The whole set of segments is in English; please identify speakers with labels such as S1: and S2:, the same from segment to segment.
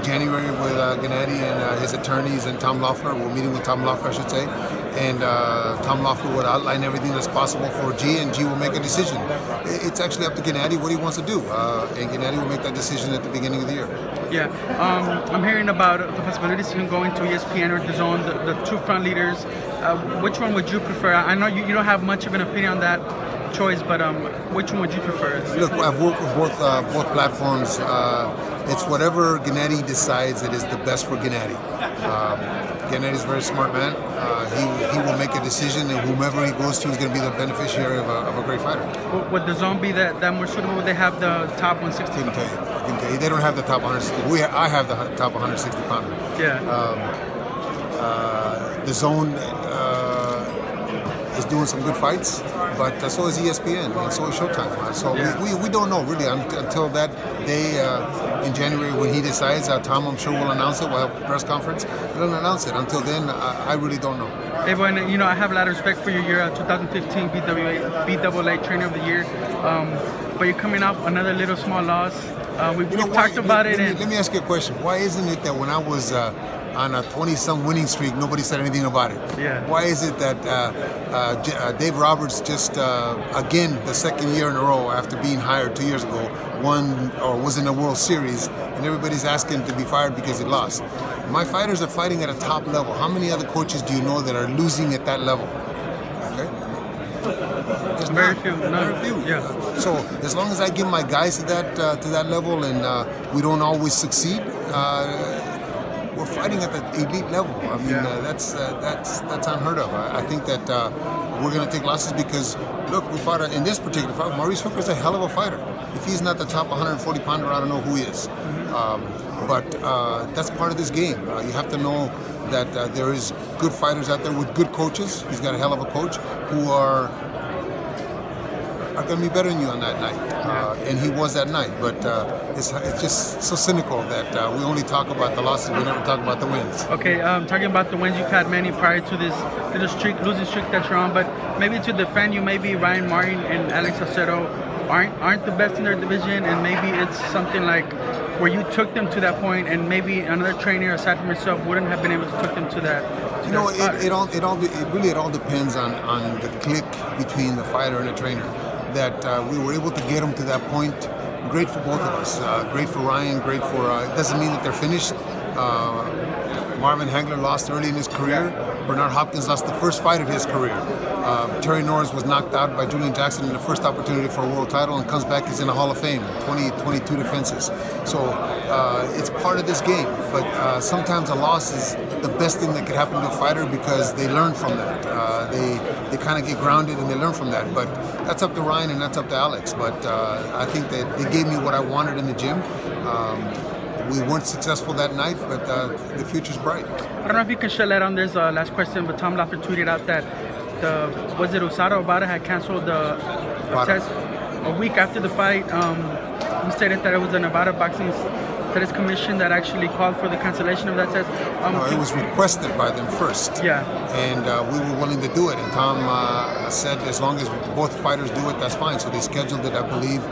S1: January with Gennady and his attorneys and Tom Loeffler. We're meeting with Tom Loeffler, I should say. And Tom Loeffler would outline everything that's possible for G, and G will make a decision. It's actually up to Gennady what he wants to do, and Gennady will make that decision at the beginning of the year.
S2: Yeah, I'm hearing about the possibilities of him going to ESPN or DAZN, the two front leaders. Which one would you prefer? I know you don't have much of an opinion on that choice, but which one would you prefer?
S1: Look, I've worked with both platforms. It's whatever Gennady decides that is the best for Gennady. Gennady's a very smart man. He will make a decision, and whomever he goes to is going to be the beneficiary of a great fighter.
S2: Would DAZN be that more suitable? Would they have the top 160?
S1: I can tell you. They don't have the top 160. I have the top 160 pounder.
S2: Yeah.
S1: DAZN is doing some good fights, but so is ESPN, and so is Showtime. So we don't know really until that day in January when he decides. Tom, I'm sure, will announce it. We'll have a press conference. He'll announce it. Until then, I really don't know.
S2: Abel, I have a lot of respect for you. You're 2015 BAA Trainer of the Year, but you're coming off another little small loss. We've talked about it.
S1: Let me ask you a question. Why isn't it that when I was on a 20-some winning streak, nobody said anything about it?
S2: Yeah.
S1: Why is it that Dave Roberts just, again, the second year in a row after being hired 2 years ago, won or was in the World Series, and everybody's asking to be fired because he lost? My fighters are fighting at a top level. How many other coaches do you know that are losing at that level? Okay. There's
S2: very few.
S1: Very few.
S2: Yeah.
S1: So as long as I give my guys to that level, and we don't always succeed, we're fighting at the elite level. I mean, that's unheard of. I think that we're going to take losses because, look, we fought in this particular fight. Maurice Hooker's a hell of a fighter. If he's not the top 140 pounder, I don't know who he is. But that's part of this game. You have to know that there is good fighters out there with good coaches. He's got a hell of a coach who are going to be better than you on that night, and he was that night. But it's just so cynical that we only talk about the losses, we never talk about the wins.
S2: Okay, talking about the wins, you've had many prior to this losing streak that you're on, but maybe to defend you, maybe Ryan Martin and Alex Acero aren't the best in their division, and maybe it's something like where you took them to that point, and maybe another trainer aside from yourself wouldn't have been able to take them to that.
S1: It really all depends on the click between the fighter and the trainer. That we were able to get them to that point. Great for both of us. Great for Ryan. Great for. It doesn't mean that they're finished. Marvin Hagler lost early in his career. Bernard Hopkins lost the first fight of his career. Terry Norris was knocked out by Julian Jackson in the first opportunity for a world title and comes back, he's in the Hall of Fame, 22 defenses. So it's part of this game, but sometimes a loss is the best thing that could happen to a fighter because they learn from that. They kind of get grounded and they learn from that. But that's up to Ryan and that's up to Alex. But I think that they gave me what I wanted in the gym. We weren't successful that night, but the future's bright.
S2: I don't know if you can shed light on this last question, but Tom Loeffler tweeted out that was it USADA or Bada had canceled the test a week after the fight. He stated that it was the Nevada Boxing Tennis Commission that actually called for the cancellation of that test.
S1: No, it was requested by them first.
S2: Yeah.
S1: And we were willing to do it. And Tom said as long as both fighters do it, that's fine. So they scheduled it, I believe.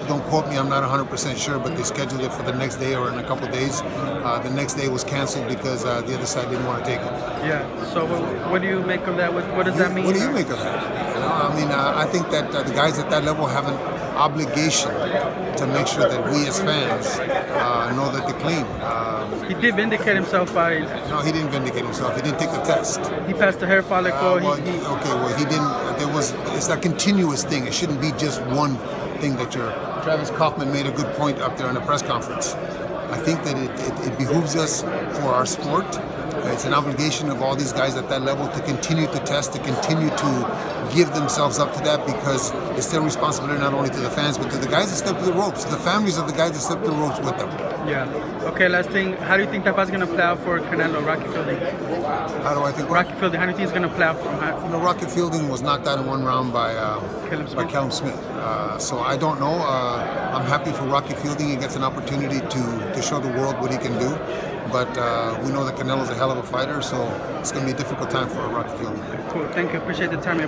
S1: Don't quote me, I'm not 100% sure, but they scheduled it for the next day or in a couple of days. The next day was canceled because the other side didn't want to take it.
S2: Yeah, so what do you make of that? What does that mean?
S1: What do you make of that? I mean, I think that the guys at that level have an obligation to make sure that we as fans know that they're clean.
S2: He did vindicate himself by...
S1: No, he didn't vindicate himself. He didn't take the test.
S2: He passed the hair follicle.
S1: He didn't. It's a continuous thing. It shouldn't be just one thing that Travis Kaufman made a good point up there in the press conference. I think that it behooves us for our sport. It's an obligation of all these guys at that level to continue to test, to continue to give themselves up to that, because it's their responsibility not only to the fans, but to the guys that step to the ropes, to the families of the guys that step to the ropes with them.
S2: Yeah. Okay, last thing. How do you think that fight's going to play out for Canelo, Rocky Fielding?
S1: How do I think?
S2: Rocky Fielding, how do you think it's going to play out for him?
S1: Rocky Fielding was knocked out in one round by Callum Smith. So I don't know. I'm happy for Rocky Fielding. He gets an opportunity to show the world what he can do. But we know that Canelo's a hell of a fighter, so it's going to be a difficult time for Rocky Fielding.
S2: Cool. Thank you. Appreciate the time.